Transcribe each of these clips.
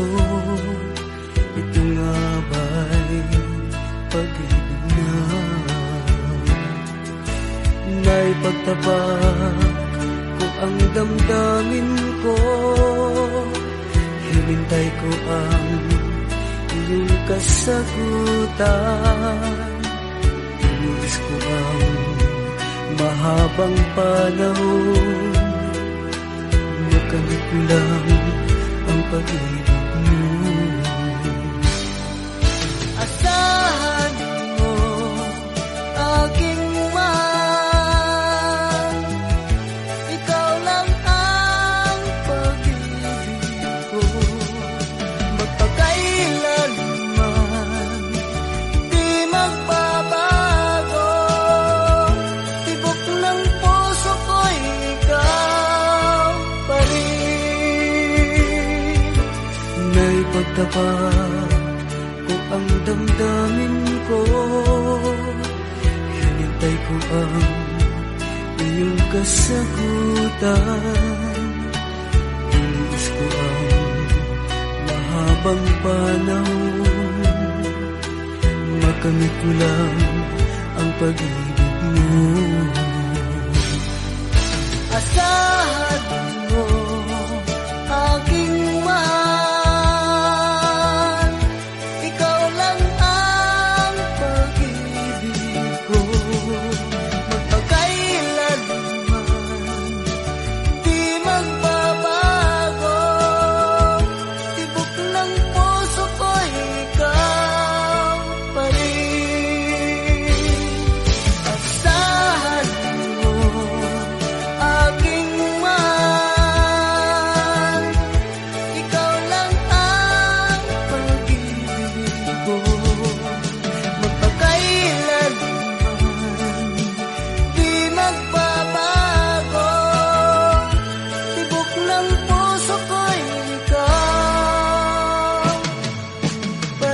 puso, ito nga ba'y pag-ibig na? Naipagtabak ko ang damdamin ko, hinintay ko ang iyong kasagutan. Inis ko ang mahabang panahon, makamit ko lang ang pag-ibig mo. Asahan mo aking man, ikaw lang ang pag-ibig ko. Magpakailanman di magbabago, tibok ng puso ko'y ikaw pa rin. Naipagtapat ko ang damdamin ko, hinintay ko ang iyong kasagutan. Inis ko ang mahabang panahon, makamit ko lang ang pag-ibig mo. Asahan mo aking man, ikaw lang ang pag-ibig ko. Magpakailanman di magbabago, tibok ng puso ko'y ikaw pa rin. Asahan mo aking man, ikaw lang ang pag-ibig ko. Magpakailanman di magbabago, tibok ng puso ko'y ikaw pa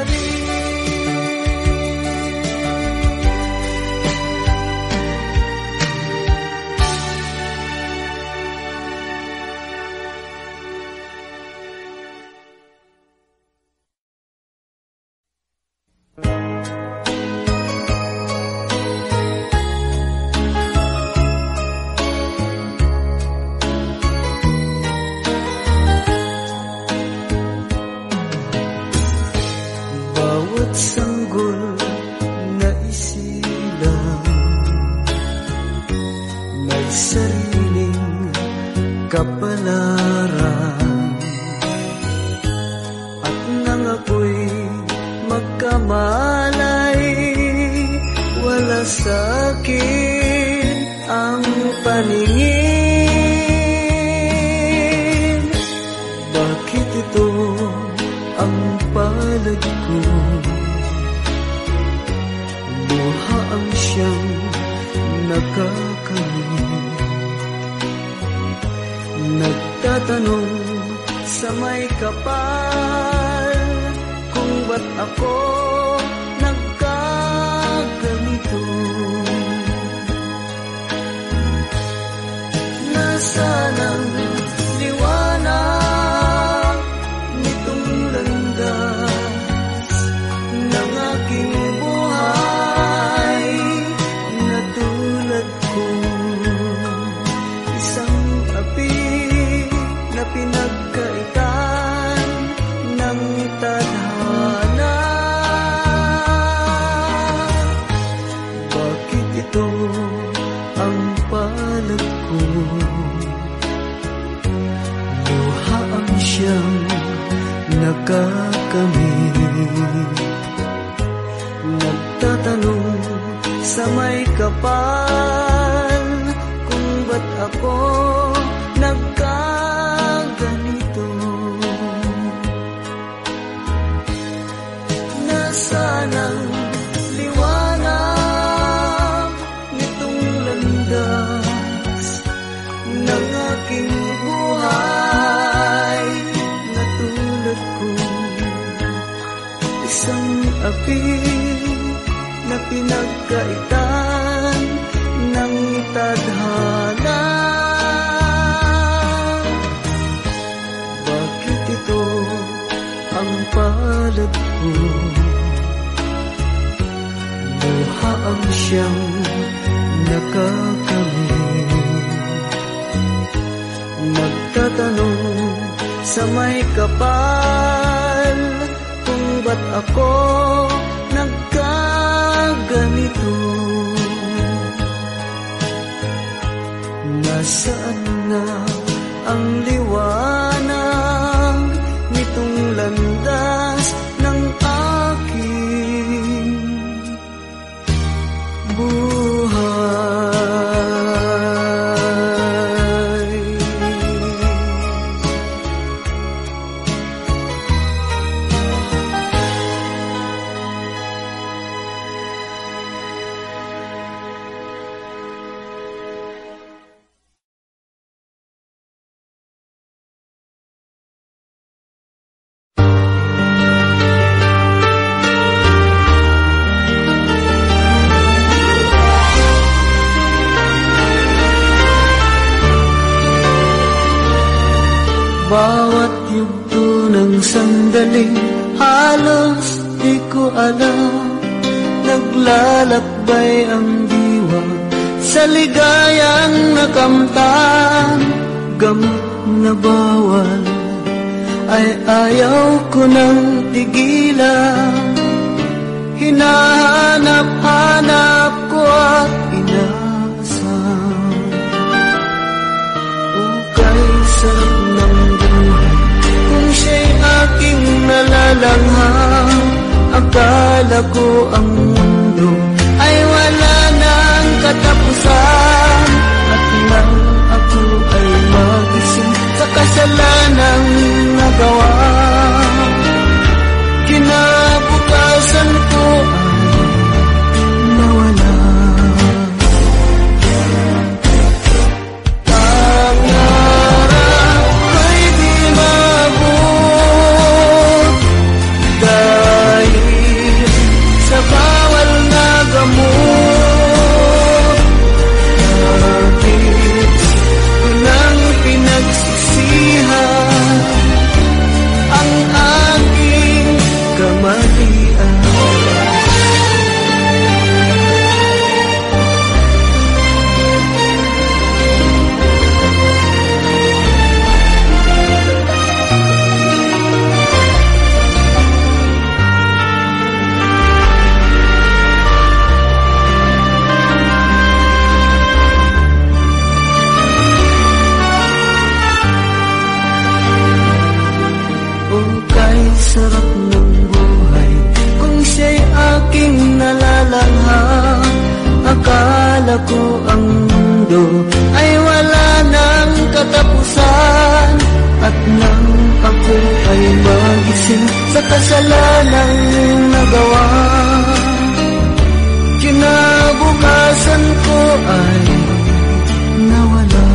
bawat sanggol na isilang may sariling kapalaran. At nang ako'y magkamalay, wala sa'kin ang paningin. Bakit ito ang palad ko? Luha ang siyang nakakamit. Nagtatanong sa may kapal kung ba't ako nagkaganito. Nasaan ang liwanag nitong landas ng aking buhay? Natulad ko isang api na pinagkaitan ng tadhana. Bakit ito ang palad ko? Luha ang siyang nakakamit. Nagtatanong sa may kapal kung ba't ako nagkaganito. Nasaan ang liwanag nitong landas ng aking buhay? Natulad ko isang api na pinagkaitan ng tadhana. Bakit ito ang palad ko, luha ang siyang nakakamit. Nagtatanong sa may kapal kung ba't ako nagkaganito. Nasaan na ang liwanag nitong landas ng aking buhay? Bawat yugto ng sandaling halos di ko alam, naglalakbay ang diwa sa ligayang nakamtan. Gamot na bawal ay ayaw ko nang tigilan, hinahanap-hanap ko at inaasam. Ukay sarap ng kung siya'y aking nalalanghang, akala ko ang mundo ay wala nang katapusan. At nang ako ay magising sa kasalanang nagawa, kinabukasan ko ay nawala. Sarap ng buhay kung siya'y aking nalalanghang, akala ko ang mundo ay wala nang katapusan. At nang ako ay magising sa kasalanang nagawa, kinabukasan ko ay nawala.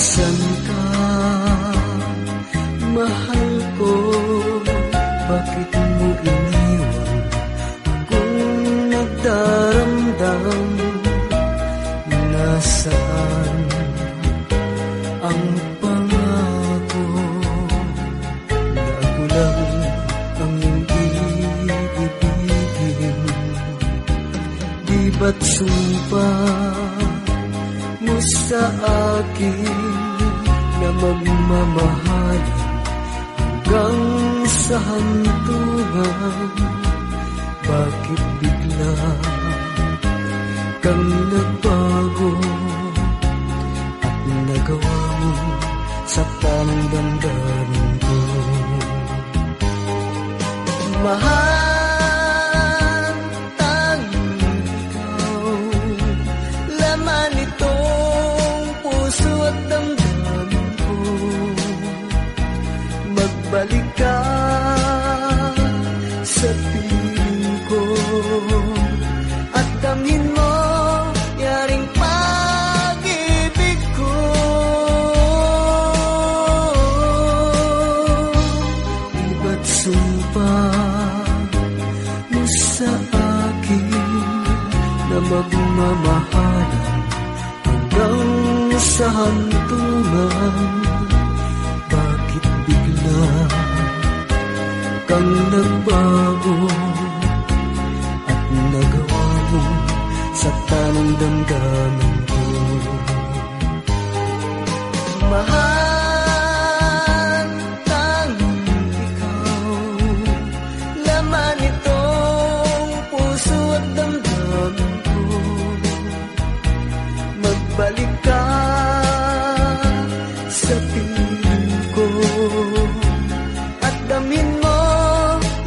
Asan ka, mahal ko? Bakit mo iniwan akong nagdaramdam? Nasaan ang pangako na ako lang ang iibigin? Di ba't sumpa mo sa akin na magmamahalan hanggang sa hantungan? Bakit bigla kang nagbago at nagawa mo saktan ang damdamin ko? Mahal, tanging ikaw, laman itong puso at damdamin ko. Magbalik ka sa piling ko at damhin mo yaring pag-ibig ko. Di ba't sumpa mo sa akin na magmamahalan hanggang sa hantungan? Bakit bigla kang nagbago at nagawa mo saktan ang damdamin ko? Mahal, tanging ikaw, laman itong puso at damdamin ko. Magbalik ka sa piling ko at damin mo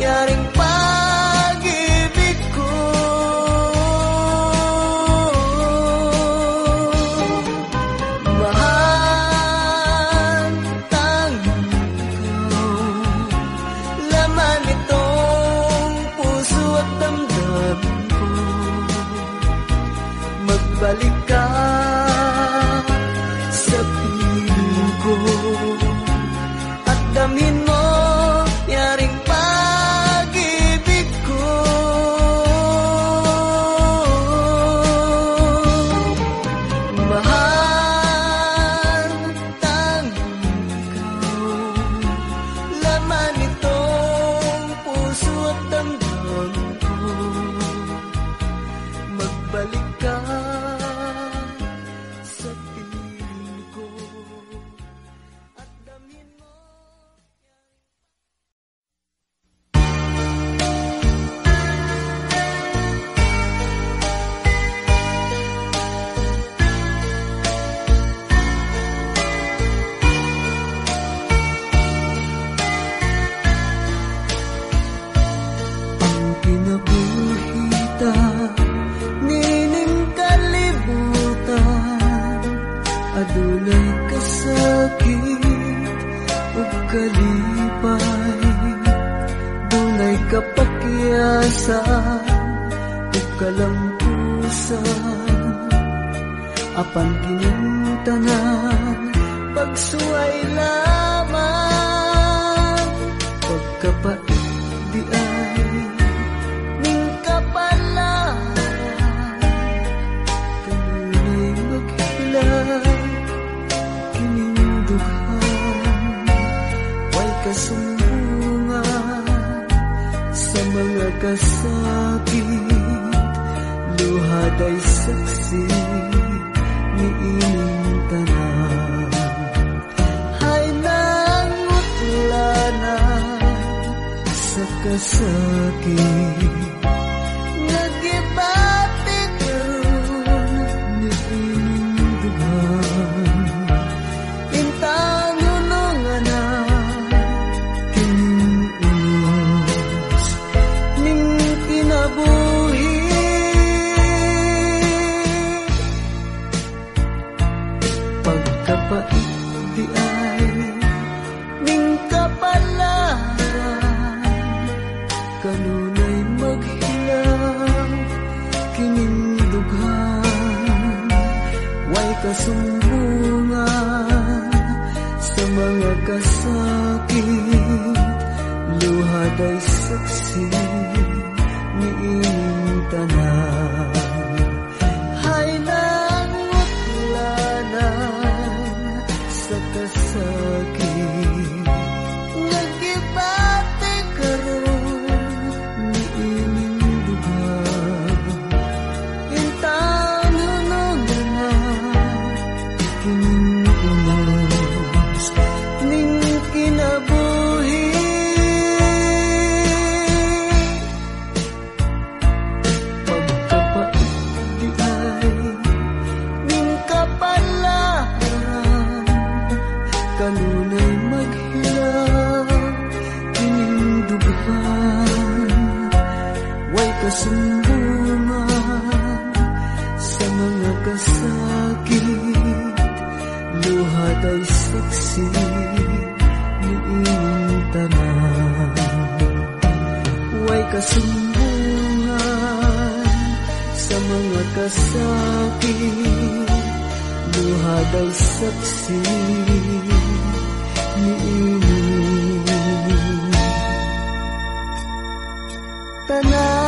yaring pag-ibig ko. Mahal, tanging ikaw, laman itong puso at damdamin ko. Magbalik ka sa piling ko at damin mo yaring pag-ibig ko. Mahal, tanging ikaw, laman itong puso at damdamin ko. Magbalik ka sa piling ko at damin mo. Ang kinabuhita nining kalibutan, adunay kasakit ug kalipay, dunay kapakyasan ug kalampusan. Apan kining tanan pagsuway lamang, pagkapait di ay ning kapalaran. Kanunay maghilay kining dughan, way kasumbungan sa mga kasakit. Luhaday saksi ni ining tanan, hay nangutlanan sa kasakit. Nagibati karon ni ining dughan, intang nununganan kining unos ning kinabuhi. Pagkapait di ay ning kapalaran, kanunay maghilang kining dughan, way kasumbungan kasakit, luhad ay saksi ni ining tanan. Haylan utlanan sa kasakit, nagibate karon ni ining lugar. Intan hunong na kining unos ning kinabuhi. Kanunay maghilang kining dughan, way kasumbungan sa mga kasakit, luhad ay saksi ni ining tanan. Way kasumbungan sa mga kasakit, luhad ay saksi ni ining tanan.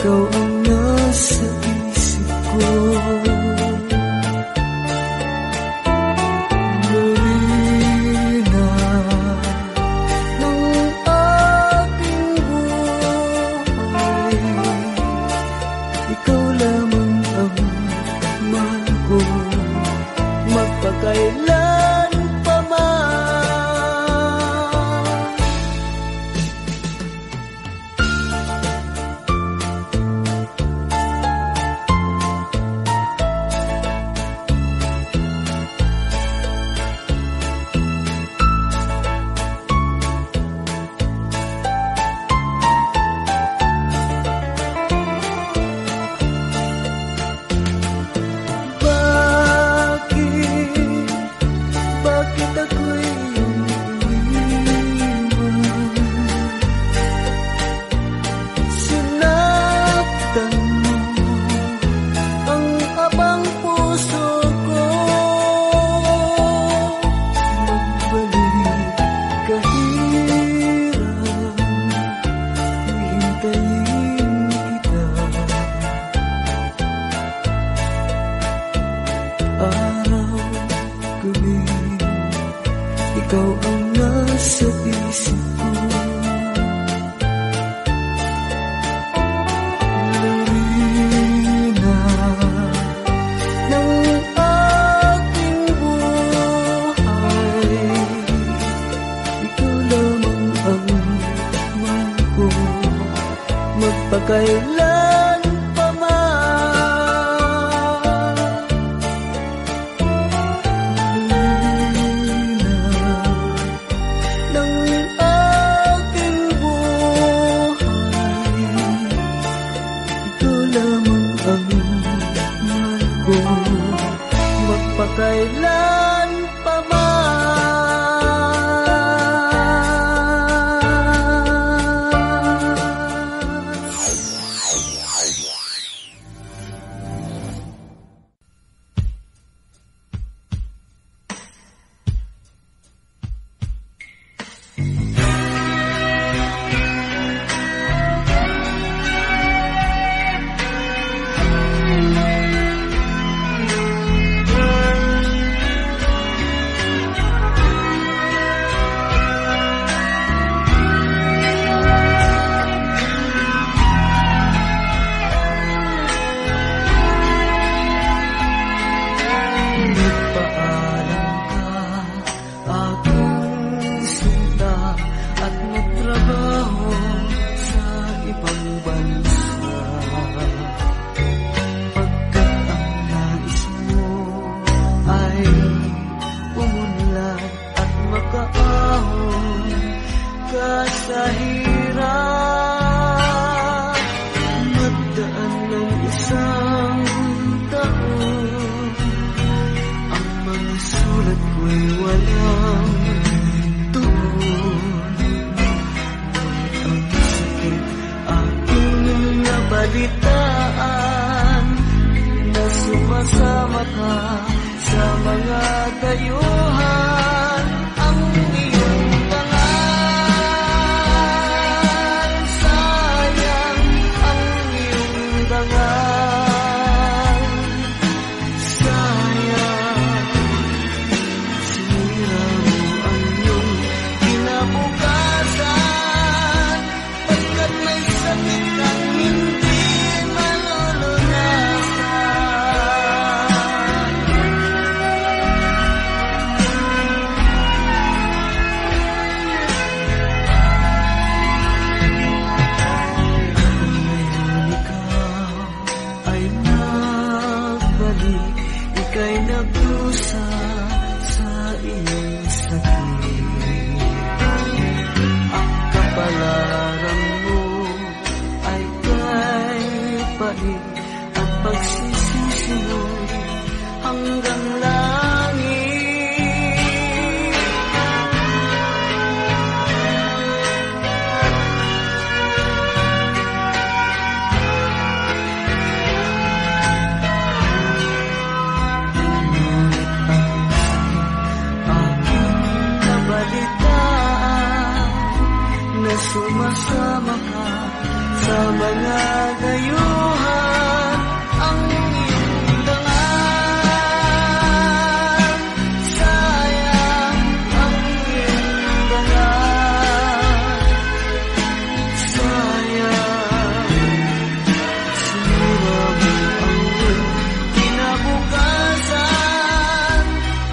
Ikaw ang nasa isip ko. Marina ng aking buhay, ikaw lamang ang mahal ko, magpakailan pa man. Ikaw ang nasa isip ko. Marina ng aking buhay, ikaw lamang ang mahal ko, magpakailan pa man. bansa. Pagkat ang nais mo ay umunlad at makaahon ka sa hirap, magdaan ng isang taon, ang mga sulat ko'y walang tuon. Ang sakit aking nabalitaan, na sumasama ka sa mga dayuhan. Ang iyong dangal, sayang ang iyong dangal, sayang sinira mo ang iyong kinabukasan, pagkat may sakit kang hindi malulunasan. Ngayon ikaw ay nagbalik, ika'y nagdusa sa iyong sakit. Ang kapalaran mo ay kay pait, at pagsisisi mo'y hanggang langit. Ngunit ang aking nabalitaan, na sumasama ka sa mga dayuhan. Ang iyong dangal, sayang ang iyong dangal, sayang sinira mo ang iyong kinabukasan,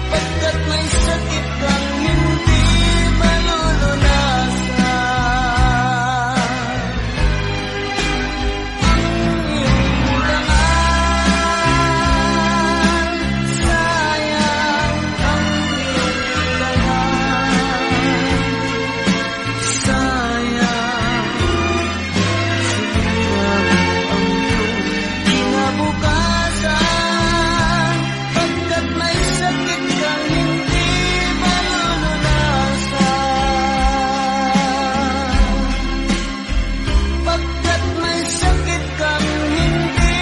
pagkat may sakit kang hindi malulunasan. Ang iyong dangal, sayang ang iyong dangal, sayang sinira mo ang iyong kinabukasan, pagkat may sakit kang hindi malulunasan, pagkat may sakit kang hindi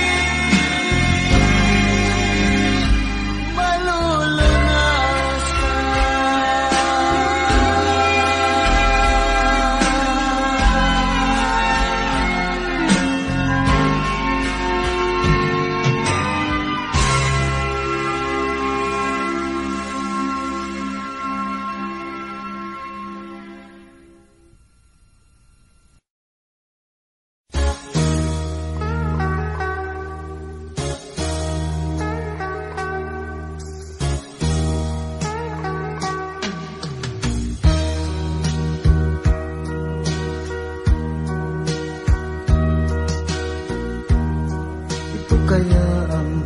ito kaya ang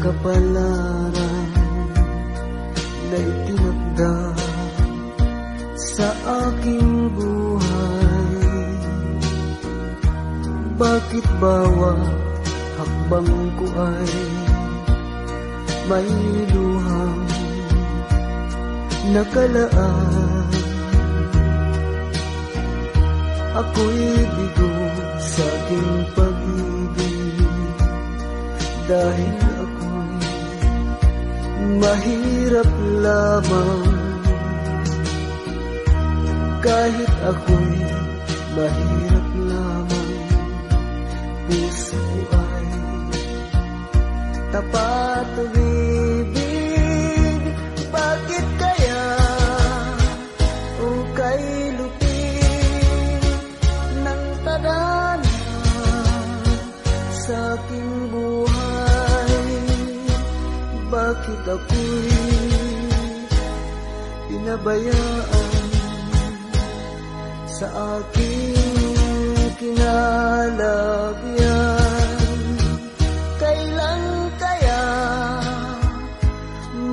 kapalaran na itinakda sa aking buhay. Bakit bawat hakbang ko ay may luhang nakalaan? Ako'y bigo sa aking pag-ibig, dahil ako'y mahirap lamang. Kahit ako'y mahirap lamang, puso ko ay tapat umibig. Bakit kaya o kay lupit ng tadhana sa aking buhay? Bakit ako'y pinabayaan sa aking kinalagyan. Kailan kaya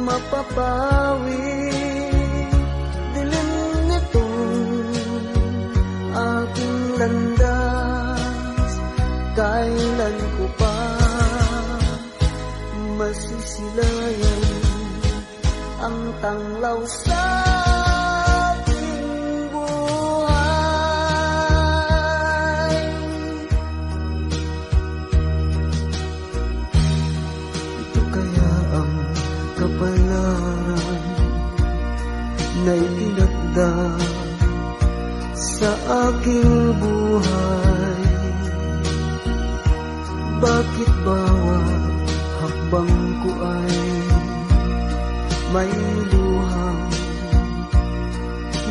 mapapawi dilim nitong aking landas? Kailan ko pa masisilayan ang tanglaw sa aking buhay? Ito kaya ang kapalaran na itinakda sa aking buhay? Bakit bawat hakbang ko ay may luhang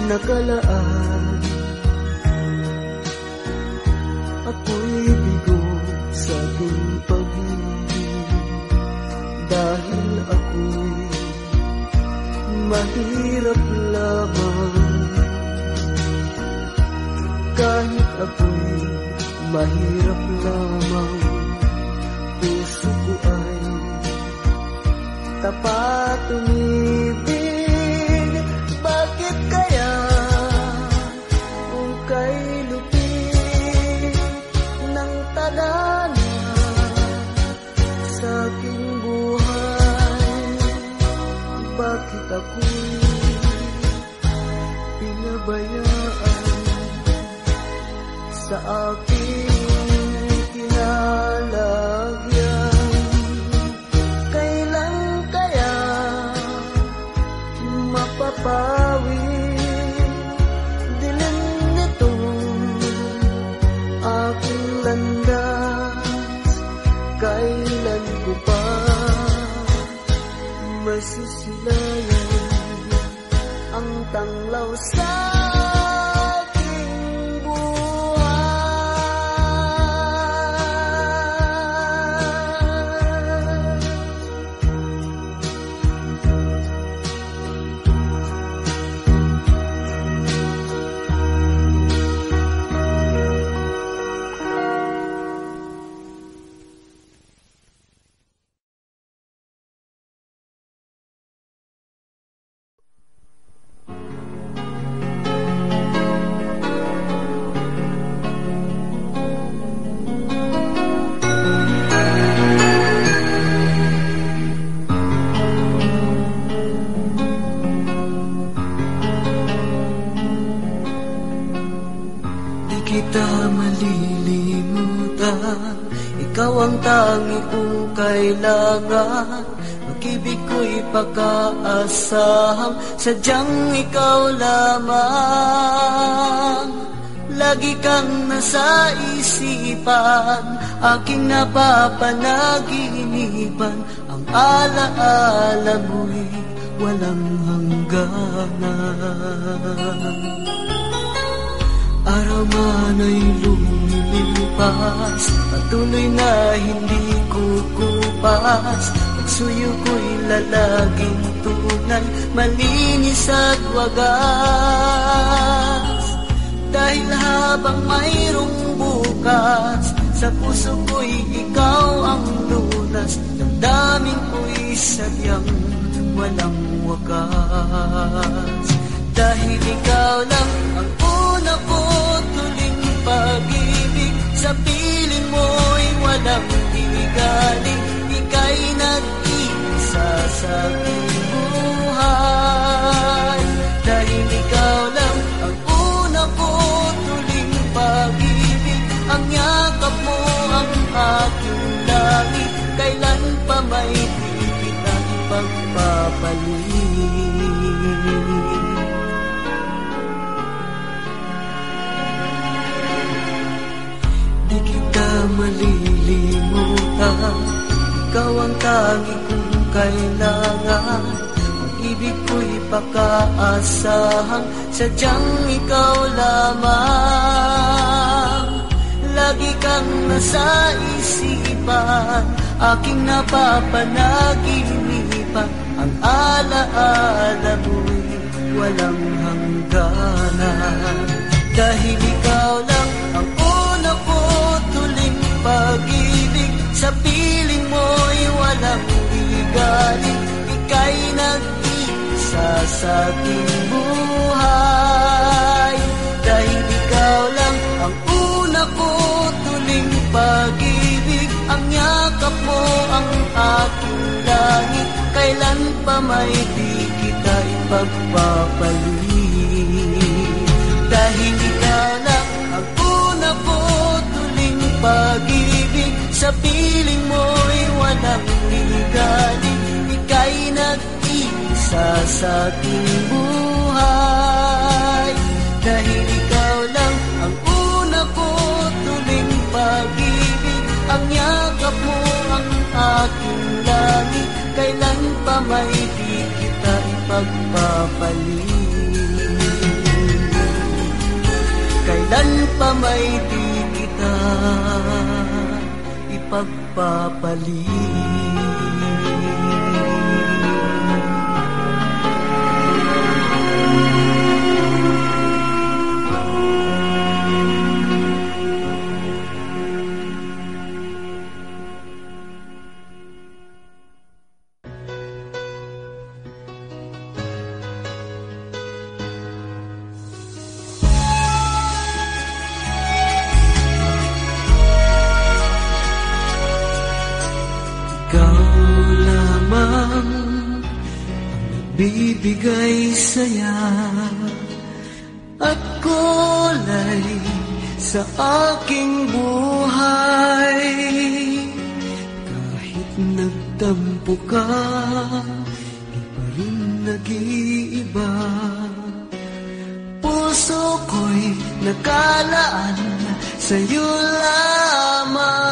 nakalaan? Ako'y bigo sa aking pag-ibig dahil ako'y mahirap lamang. Kahit ako'y mahirap lamang, puso ko ay tapat umibig. Bakit kaya kung kay lupit ng tadhana sa aking buhay? Bakit ako'y pinabayaan sa aking kinalagyan? Kailan kaya mapapawi dilim nitong aking landas? Kailan ko pa masisilayan ang tanglaw sa aking buhay? Di kita malilimutan, ikaw ang tangi kong kailangan. Pag-ibig ko'y pagkaasahang sadyang ikaw lamang. Lagi kang nasa isipan, aking napapanaginipan. Ang alaala mo'y walang hangganan. Araw man ay lumilipas, patuloy na hindi kukupas. Pagsuyo ko'y lalaging tunay, malinis at wagas. Dahil habang mayroong bukas, sa puso ko'y ikaw ang lunas. Damdamin ko'y sadyang walang wakas. Dahil ikaw lang ang una ko tuling pag-ibig, sa piling mo'y walang higaling. Ika'y nag-iisa sa aking buhay. Dahil ikaw lang ang una ko tuling pag-ibig, ang yakap mo ang aking langit. Kailan pa may di kita ipagpapalit? Di kita malilimutan, ikaw ang tangi kong kailangan. Ang ibig ko'y pagkaasahang sadyang ikaw lamang. Lagi kang nasa isipan, aking napapanaginipan. Ang alaala mo'y walang hangganan. Dahil ikaw lang ang una ko sa piling mo'y walang ligalig. Ika'y nag-iisa sa ating buhay. Dahil ikaw lang ang una ko tuling pag-ibig. Ang yakap mo ang aking langit. Kailan pa may di kita ipagpapalit. Dahil ikaw lang ang una ko tuling pag-ibig. Sa piling mo'y walang ligalig. Ika'y nag-iisa sa ating buhay. Dahil ikaw lang ang una ko tuling pag-ibig. Ang yakap mo ang aking langit. Kailan pa may di kita ipagpapalit. Kailan pa may di kita ipagpapalit. Bibigay saya at kulay sa aking buhay. Kahit nagtampo ka, di pa rin nag-iiba. Puso ko'y nakalaan sa'yo lamang.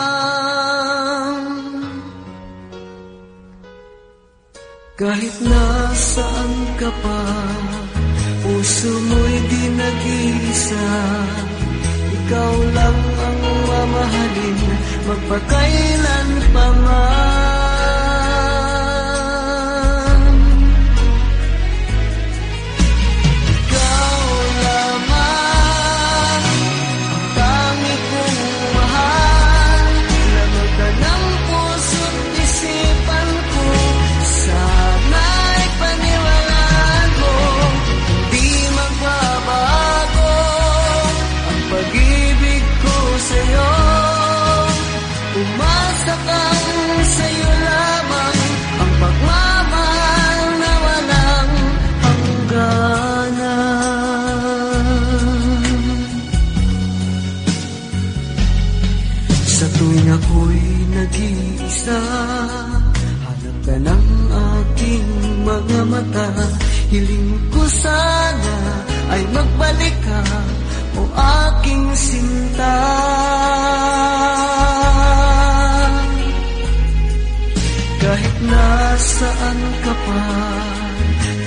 Kahit nasaan ka pa, puso mo'y di nag-iisa. Ikaw lang ang mamahalin, magpakailan pa man. Ikaw lamang ang tangi kong mahal. Lamang ka ng puso't isipan ko. Sana'y paniwalaan mo, di magbabago ang pag-ibig ko sa'yo. Umasa kang sa'yo lamang ang pagmamahal na walang hangganan. Sa tuwing ako'y nag-iisa, hanap ka ng aking mga mata. Hiling ko sana ay magbalik ka, o aking sinta. Kahit nasaan ka pa,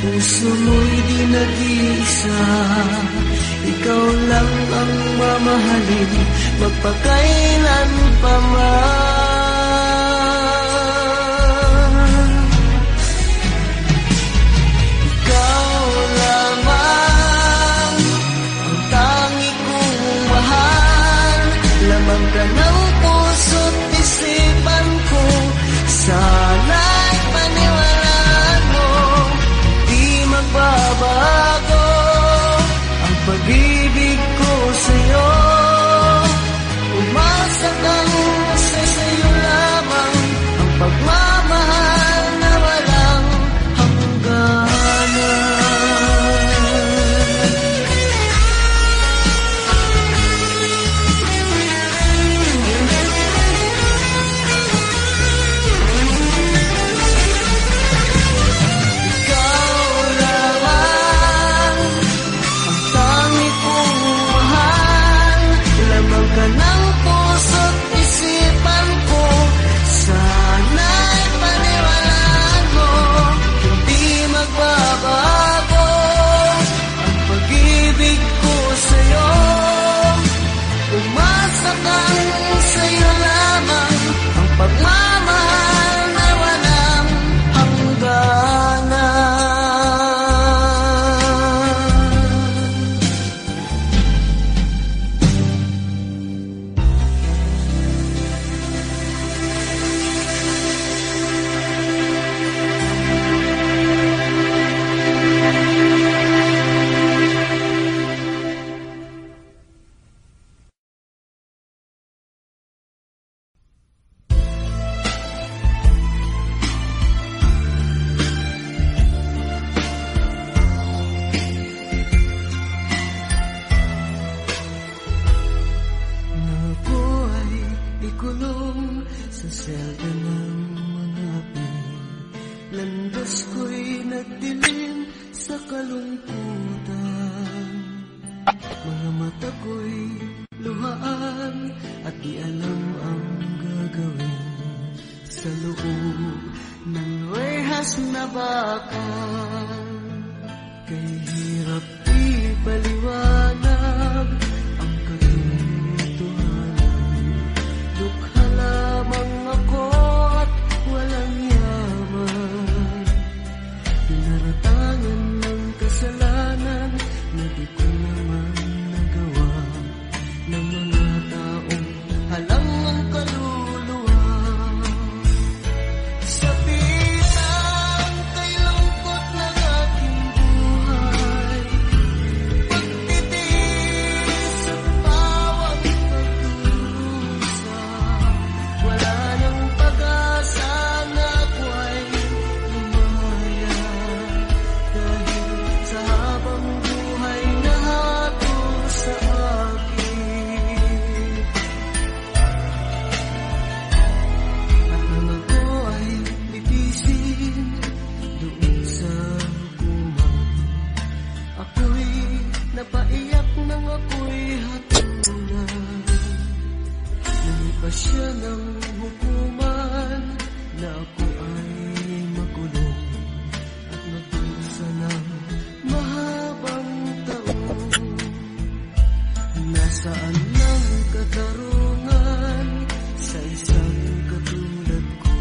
puso mo'y di nag-iisa. Ikaw lang ang mamahalin, magpakailan pa man. Ikaw lamang ang tangi kong mahal. Lamang ka ng puso't isipan ko. Sana'y paniwalaan mo, di magbabago ang pag-ibig ko sa'yo. Umasa kang sa'yo lamang ang pagmamahal na walang hangganan. sa selda ng mga api, landas ko'y nagdilim sa kalungkutan. Mga mata ko'y luhaan at di alam ang gagawin sa loob ng rehas na bakal. Kay hirap ipaliwanag ang katotohanan. Dukha lamang ako at walang yaman. Pinaratangan ng kasalanan na di ko naman nagawa ng mga taong halang ang kaluluwa. Sa pitang kay lungkot ng aking buhay, pagtitiis sa bawang pagdurusa, wala nang pag-asa na ako ay lumaya. Dahil sa habang buhay na hatol sa akin, at nang ako ay litisin doon sa hukuman, ako'y napaiyak nang ako'y hatulan. Nanipa siya ng hukuman na ako ay makulong at magdusa ng mahabang taon. Nasaan ang katarungan sa isang katulad ko?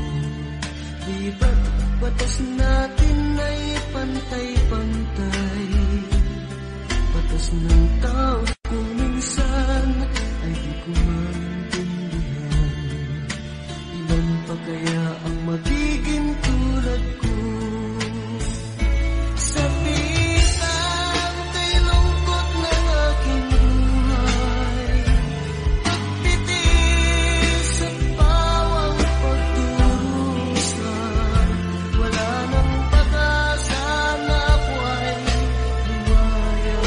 Di ba't batas natin ay pantay-pantay? Batas ng tao kung minsan ay di ko maintindihan. Ilan pa kaya ang magiging tulad ko? Sa pitang kay lungkot ng aking buhay, pagtitiis sa bawang pagdurusa, wala nang pag-asa na ako ay lumaya.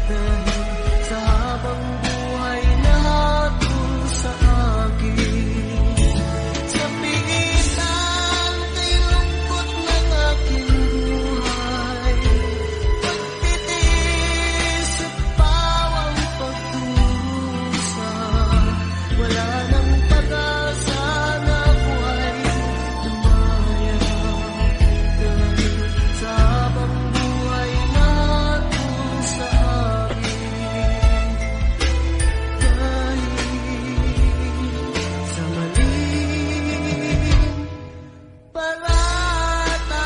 Dahil sa habang buhay na hatol sa akin, sa pitang kay lungkot ng aking buhay, pagtitiis sa bawang pagdurusa, wala nang pag-asa na ako ay lumaya. Dahil sa habang buhay na hatol sa akin, dahil sa maling parata.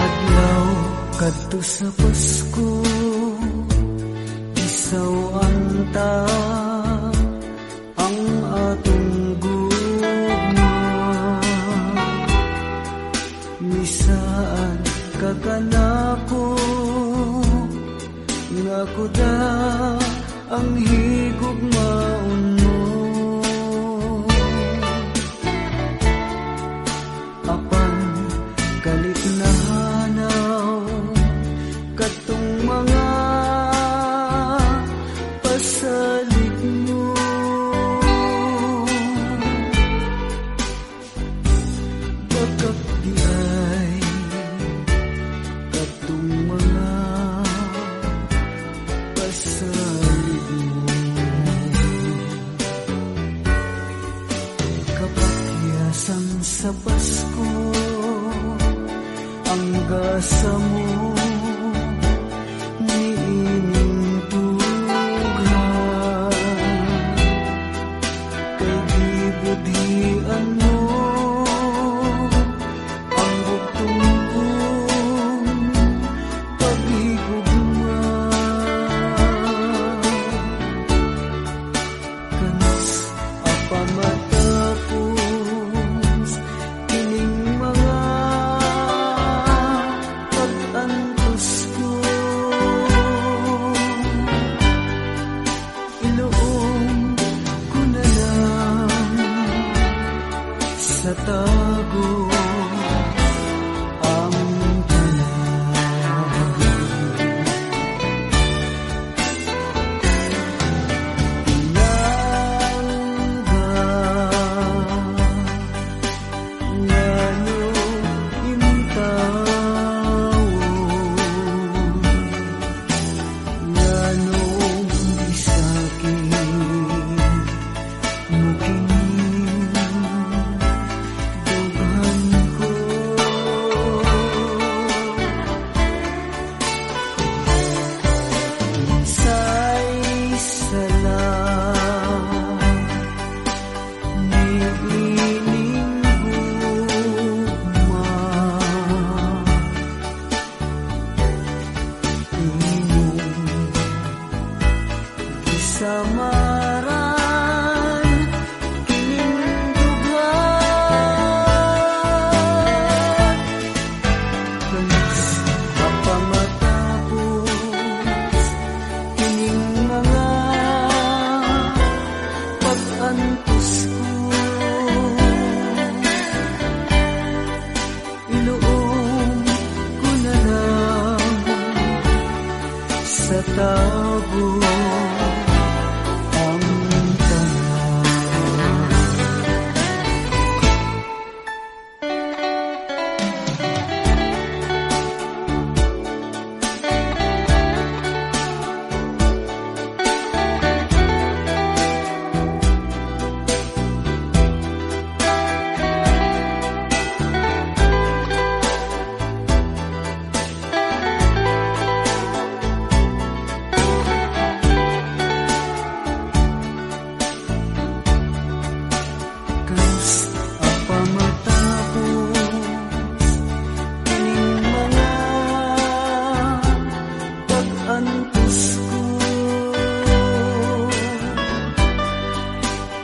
Adlaw kadto sa Pasko, isaw anta ang atong gugma. Misaan kakanako nga kuda ang higugmaon mo. Apan kalit na hanaw katong mga pasalig mo. Bakit di ay katong mga pasalig mo. tago ang tanan. Inangga ngano imtaw ngano bisaki muking samaran kinindughan kanis kapamatapos kining mga pag-antos ko inuom ko na lang sa tago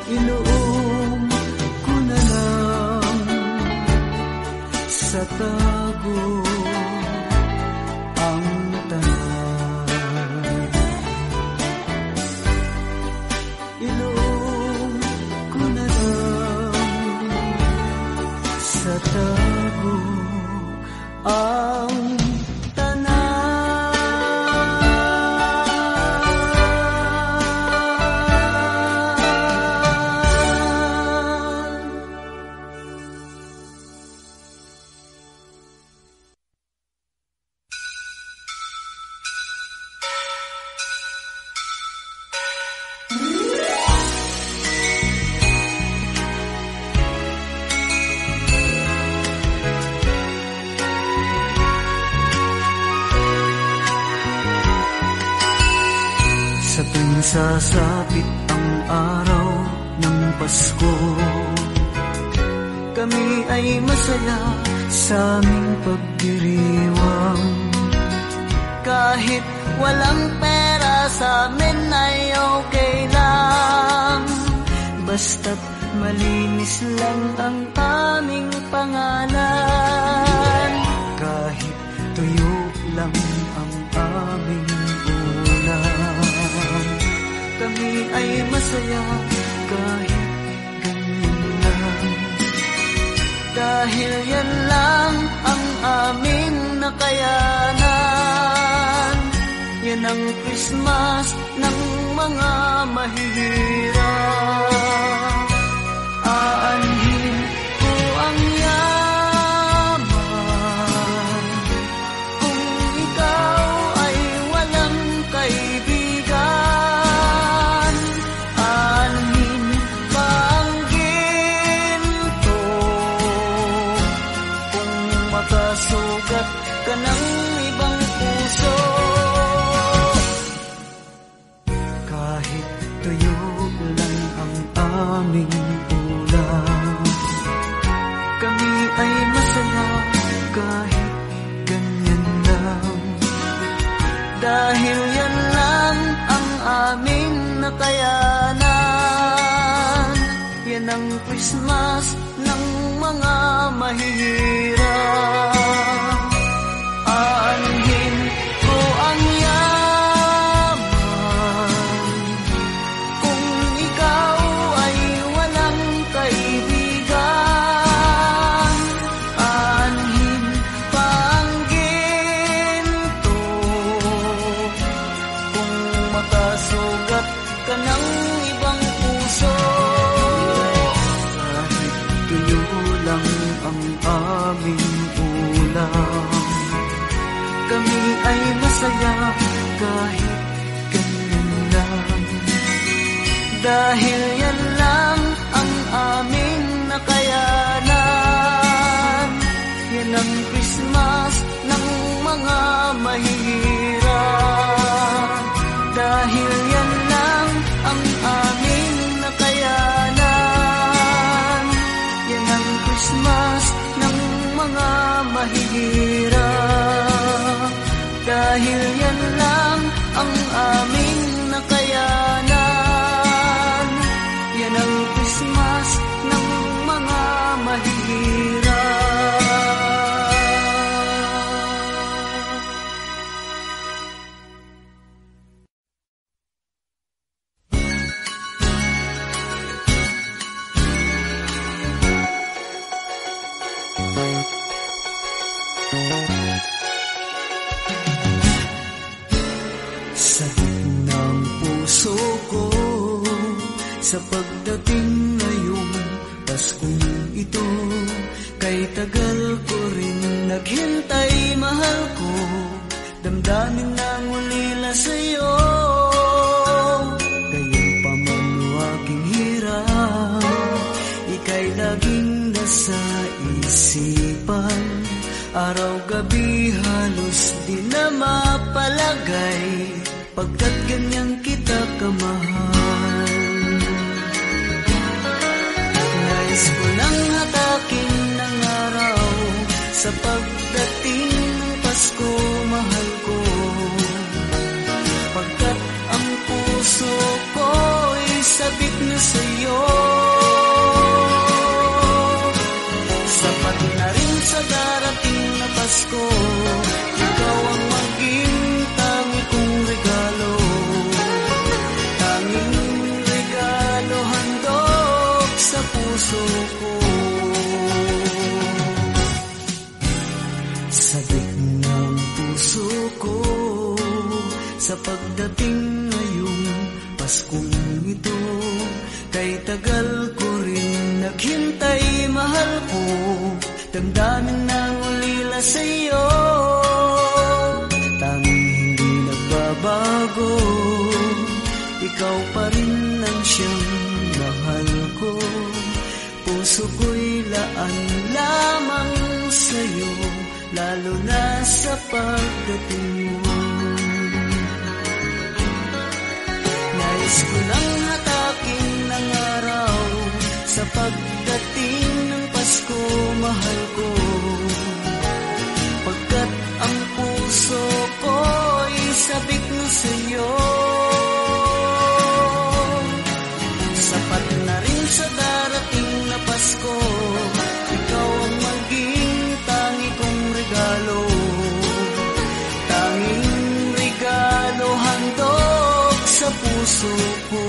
inuom ko na lang sa tago ang tanan. Inuom ko na lang sa tago ang sa tuwing sasapit ang araw ng Pasko, kami ay masaya sa aming pagdiriwang. Kahit walang pera sa amin ay okay lang, basta't malinis lang ang aming pangalan. Kahit tuyo lang ang aming ulam, kami ay masaya kahit ganyan lang. Dahil yan lang ang aming nakayanan. Yan ang Christmas ng mga mahihirap. Aanhin ko ang yaman kung ikaw ay walang kaibigan. Aanhin pa ang ginto kung makasugat ka ng ibang puso. Kahit tuyo lang ang aming ulam, kami ay masaya kahit ganyan lang. Dahil yan lang ang aming nakayanan. Yan ang Christmas ng mga mahihirap. Aanhin ko ang yaman kung ikaw ay walang kaibigan. dahil yan lang ang aming nakayanan. Yan ang Christmas ng mga mahihirap, dahil yan lang ang aming nakayanan. Yan ang Christmas ng mga mahihirap, dahil yan lang ang aming nakayanan. Yan ang Christmas ng mga mahihirap. Sa pagdating ngayong Paskong ito, kay tagal ko rin naghintay, mahal ko. Damdamin ng ulila sa'yo, gayon pa man aking hirap, ika'y laging nasa isipan. Araw-gabi halos di na mapalagay, pagkat ganyan kita kamahal. Nais ko nang hatakin ng araw, sa pagdating ng Pasko, mahal ko. Pagkat ang puso ko'y sabik na sa'yo, sapat na rin sa darating na Pasko, ikaw ang maging tangi kong regalo. Tanging regalo handog sa puso ko. Sabik ng puso ko, sa pagdating ngayong Paskong ito, kay tagal ko rin naghintay, mahal ko. Damdamin ng ulila sa'yo, tanging hindi nagbabago, ikaw pa rin ang siyang mahal ko. Puso ko'y laan lamang sa'yo, lalo na sa pagdating mo. Nais ko nang hatakin ng araw, sa pagdating ng Pasko, mahal ko. Pagkat ang puso ko'y sabik na sa'yo, sapat na rin sa darating na Pasko, ikaw ang maging tangi kong regalo. Tanging regalo handog sa puso ko.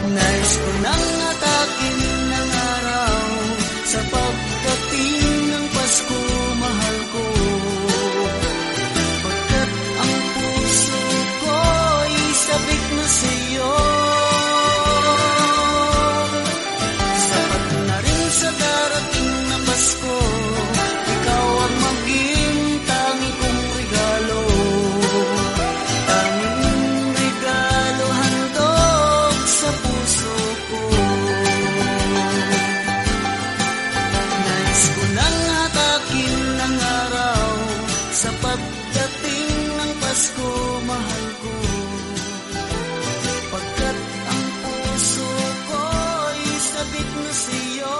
Nais ko nang atakin ng araw, sa pagdating ng Pasko, mahal ko. Pagkat ang puso ko'y sabik na sa'yo, sapat na rin sa darating na Pasko, ikaw ang maging tangi kong regalo. Tanging regalo handog sa puso ko. Nais ko nang hatakin ng araw, sa pagdating ng Pasko, mahal ko. Pagkat ang puso ko'y sabik na sa'yo,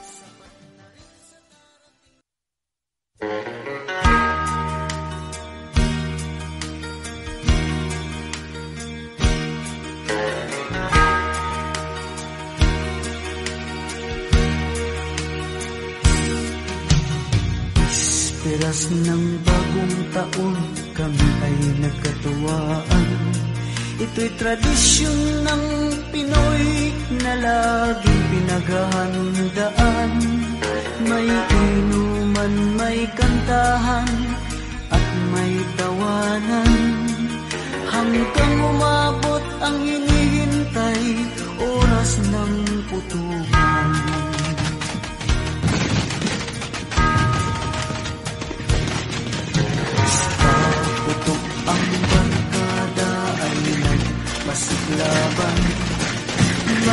sapat na rin sa Piras ng bagong taon, kami ay nagkatuwaan. Ito'y tradisyon ng Pinoy na laging pinaghahandaan. May inuman, may kantahan, at may tawanan, hanggang umabot ang hinihintay, oras ng putukan.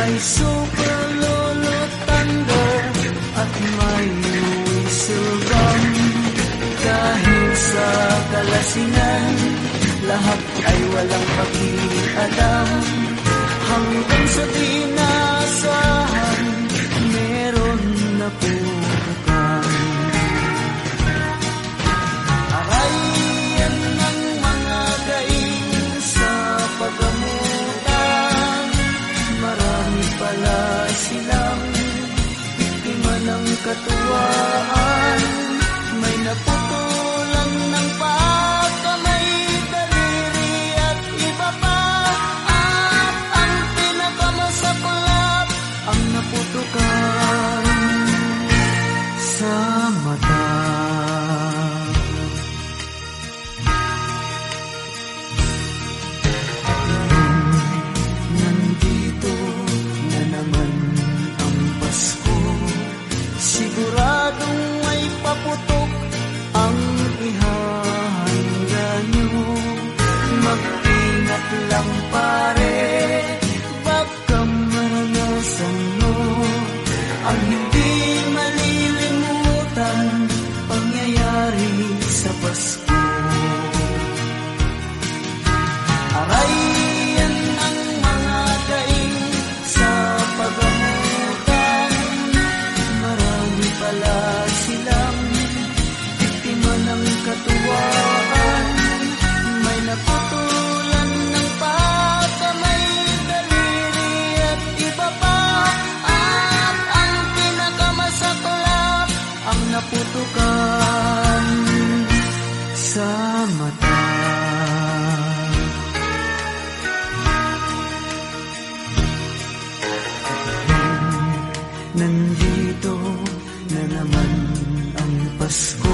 May super lolo thunder at may whistle gum. Dahil sa kalasingan, lahat ay walang pakialam. Hanggang sa dinasahan, meron na pupukan. Aray, yan ang mga gaing sa paggamutan. Marami pala silang biktima ng katuwaan. May naputulan ng pagka, may daliri at iba pa. At ang pinakamasaklap, ang naputukan sa mata. Nandito na naman ang Pasko, siguradong may paputok ang ihahanda nyo. Mag-ingat lang pare, baka maranasan mo ang hindi malilimutan pangyayari sa Pasko. Aray, yan ang mga daing sa paggamutan. Marami pala silang biktima ng katuwaan. May naputulan ng pagka, may daliri at iba pa. At ang pinakamasaklap, ang naputukan sa mata. Nandito na naman ang Pasko,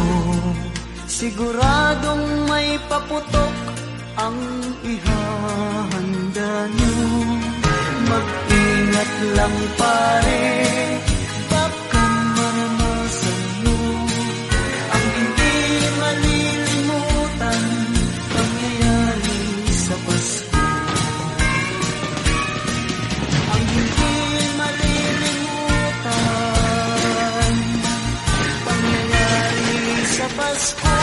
siguradong may paputok ang ihahanda nyo. Mag-ingat lang pare, baka maranasan mo ang hindi malilimutan pangyayari sa Pasko. Ang hindi malilimutan pangyayari sa Pasko.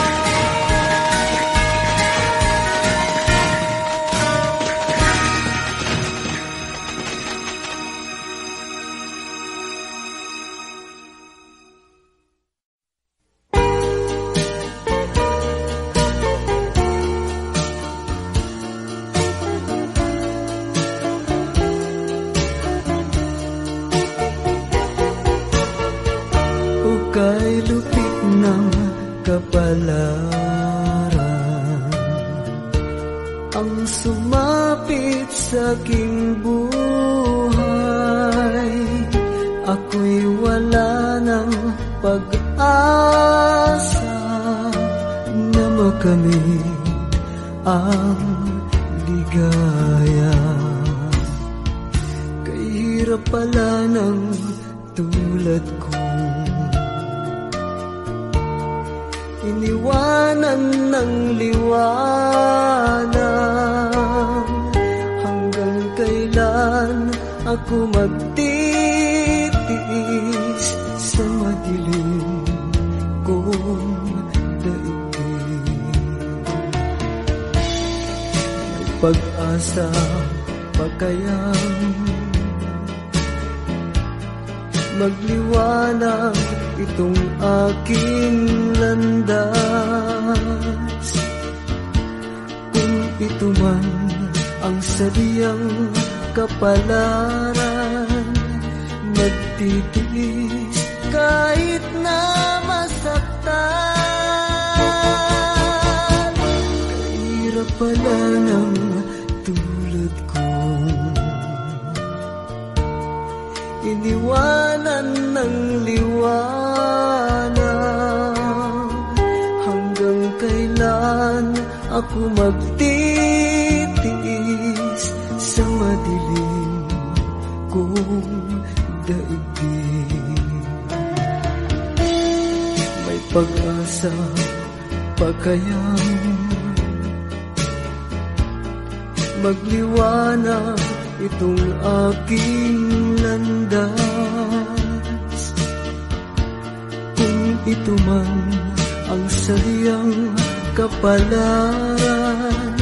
Ukay lupit ng kapalaran ang sumapit sa aking buhay. Ako'y wala ng pag-asa na makamit ang ligaya. Kay hirap pala ng tulad ko iniwanan ng liwanag. Hanggang kailan ako magtitiis sa madilim kong daigdig? May pag-asa pa kayang magliwanag itong aking landas? Kung ito man ang sadyang kapalaran, magtitiis kahit na masaktan. Kahirap pala ng tulad kong iniwanan ng liwanag. Hanggang kailan ako magtitiis sa madilim kong daigdig? May pag-asa pa kayang magliwanag itong aking landas. Kung ito man ang sadyang kapalaran,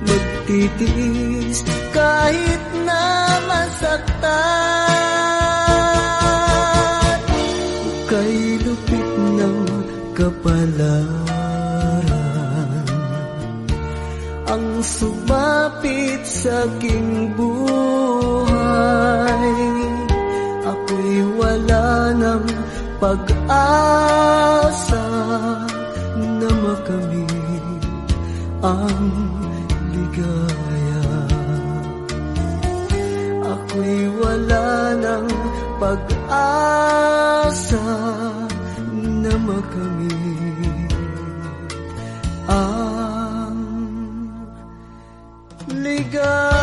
magtitiis kahit na masaktan. Kay lupit ng kapalaran ang sumapit sa aking buhay, ako'y wala ng pag-asa na makamit ang ligaya. Ako'y wala ng pag-asa na makamit ang ligaya.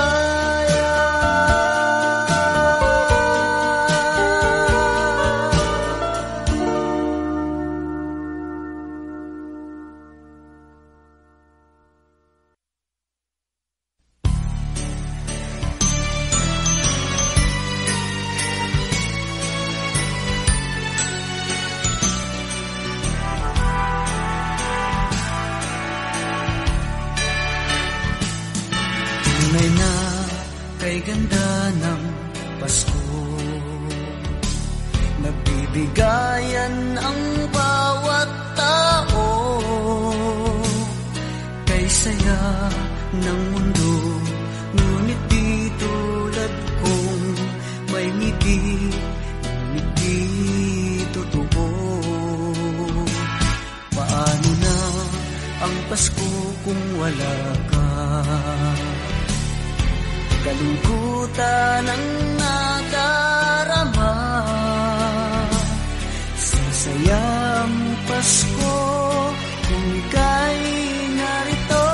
Tunay na kay ganda ng Pasko, nagbibigayan ang bawat tao, kay saya ng mundo. Ngunit di tulad kong may ngiti, ngunit di totoo. Paano na ang Pasko kung wala ka? Kalungkutan ang nadarama sa sayang Pasko. Kung ika'y narito,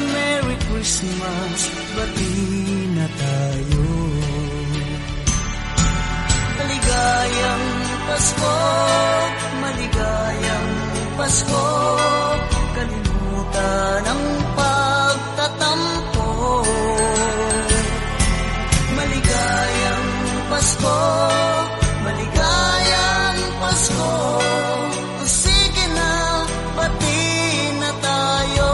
Merry Christmas, bati na tayo. Maligayang Pasko, maligayang Pasko, kalimutan ang pagtatampo. Maligayang Pasko, maligayang Pasko, sige na, bati na tayo.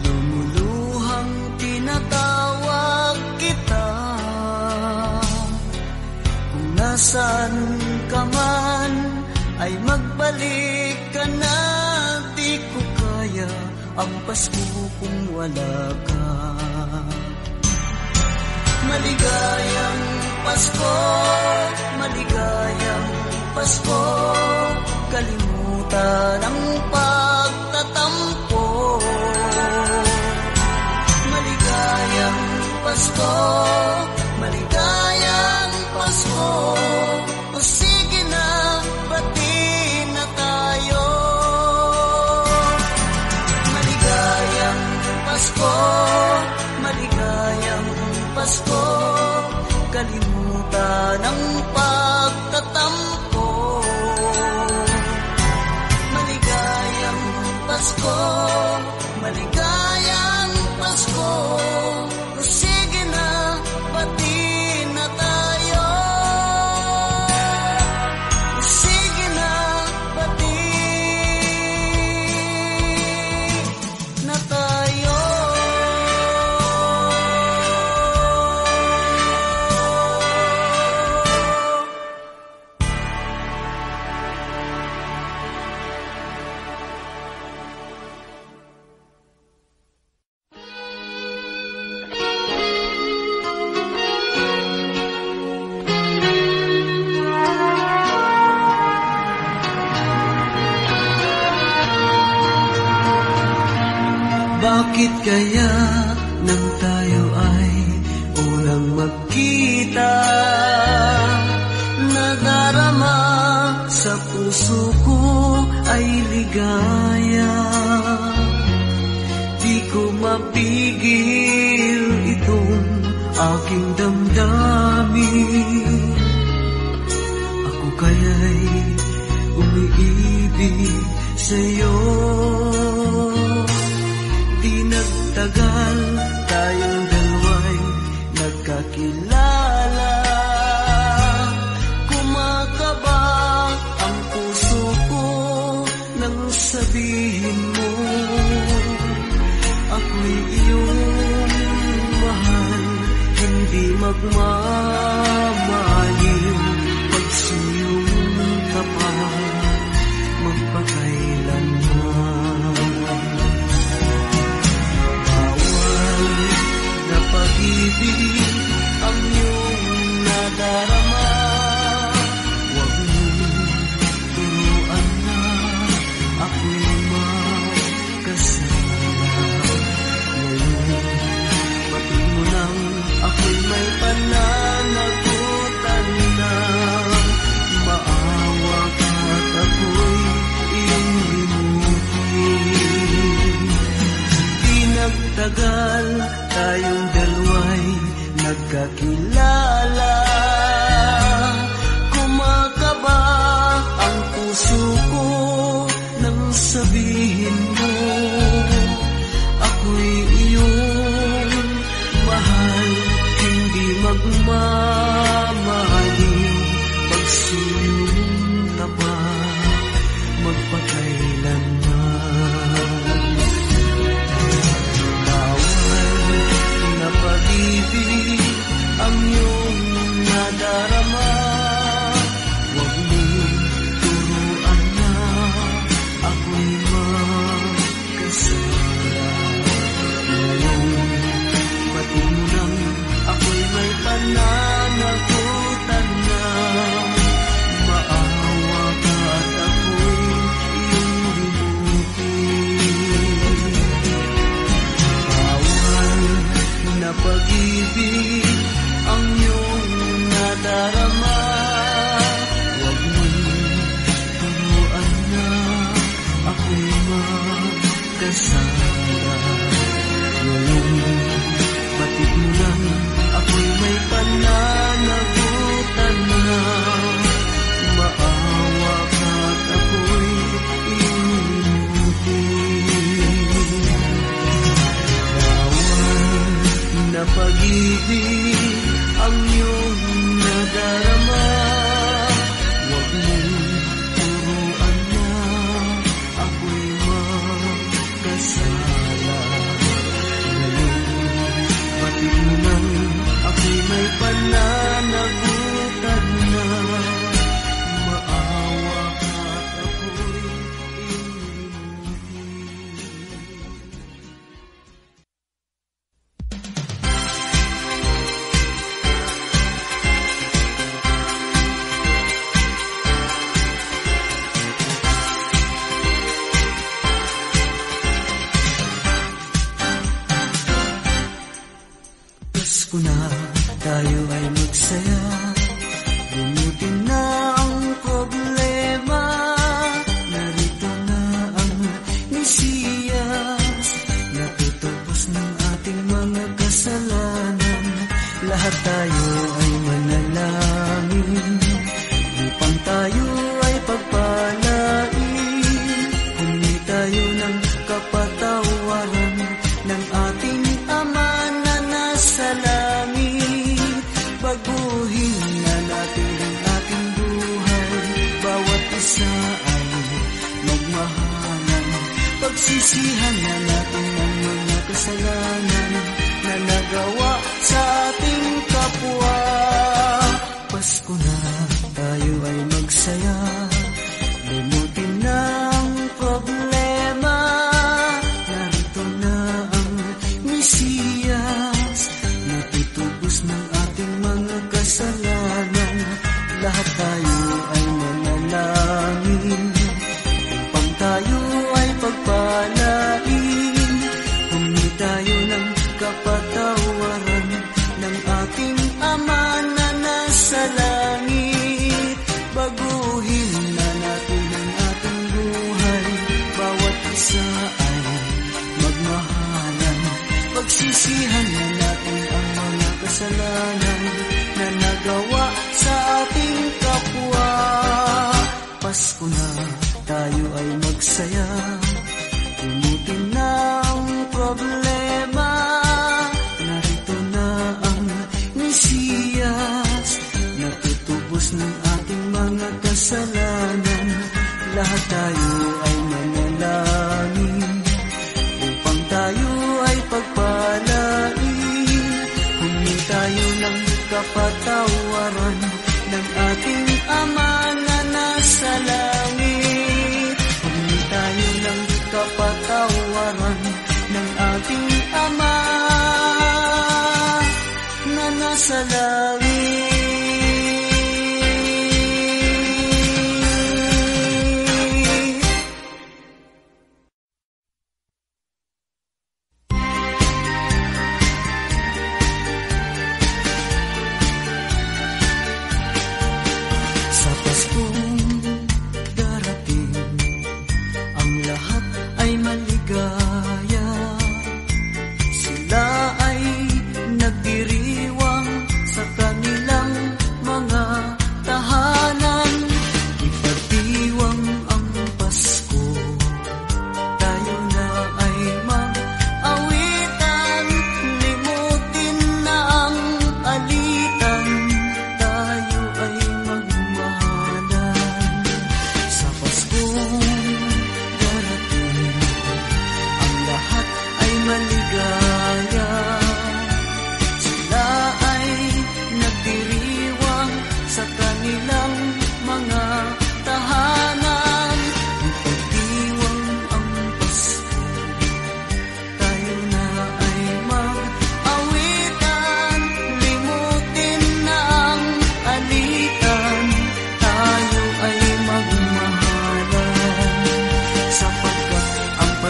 Lumuluhang tinatawag kita, kung nasaan ka man ay magbalik ka na. Di ko kaya ang Pasko kung wala ka. Maligayang Pasko, maligayang Pasko, kalimutan ang pagtatampo. Maligayang Pasko, maligayang Pasko, o sige na, bati na tayo. Maligayang Pasko, maligayang Pasko, kalimutan ang pagtatampo. Maligayang Pasko, maligayang Pasko, sige na, bati na tayo. Sige na, bati na tayo. Bakit kaya nang tayo ay unang magkita. Nadarama sa puso ko ay ligaya. Di ko mapigil itong aking damdamin. Ako kaya'y umiibig sa'yo. Di nagtagal, tayong dalawa'y nagkakilala. Kumakaba ang puso ko nang sabihin mo ako'y iyong mahal. Hindi magmamaling pagsiyong ka pa magpakailanman. Bawal na pag-ibig ang iyong nadarama. Huwag mong turuan na ako'y magkasala. Ngayon, pati mo nang ako'y may pananagutan na. Maawa ka't ako'y iyong limutin. Di nagtagal, tayong dalawa'y nagkakilala. Kumakaba ang puso ko nang sabihin mo ako'y iyong mahal. Hindi magmamaling pagsiyong ka pa magpakailanman. Bawal na pag-ibig ang iyong nadarama. Huwag mong turuan na ako'y magkasala. Ngayon, pati mo nang ako'y may pananagutan na. Maawa ka't ako'y iyong limutin. Bawal na pag-ibig ang iyong nadarama. Huwag mong turuan na ako'y magkasala. Ngayon, batid mo lang ako'y may pananagutan na. Maawa ka't ako'y iyong limutin. Bawal na pag-ibig ang iyong nadarama. Huwag mong turuan na ako'y magkasala. Batid mo nang ako'y may pananagutan na. Maawa ka't ako'y iyong limutin. Pasko na, tayo ay magsaya. Lumutin na ang problema. Narito na ang Mesiyas. Natutubos ng ating mga kasalanan. Lahat tayo ay manalangin. Upang tayo ay pagpalain. Humingi tayo ng kapatawaran ng ating Ama na nasa langit. Baguhin na natin ang ating buhay. Bawat isa ay magmahalan. Pagsisihan na natin ang mga kasalanan na nagawa sa ating kapwa. Pasko na, tayo ay magsaya. Limutin na ang problema. Narito na ang Mesiyas. Natutubos ng ating mga kasalanan. Lahat tayo ay manalangin. Upang tayo ay pagpalain. Humingi tayo ng magsaya. Limutin na ang problema, narito na ang Mesiyas. Natutubos ng ating mga kasalanan, lahat tayo ay manalangin upang tayo ay pagpalain. Humingi tayo ng kapatawaran ng ating Ama na nasa langit. Humingi tayo ng kapatawaran ng ating Ama na nasa langit.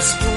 Let's go.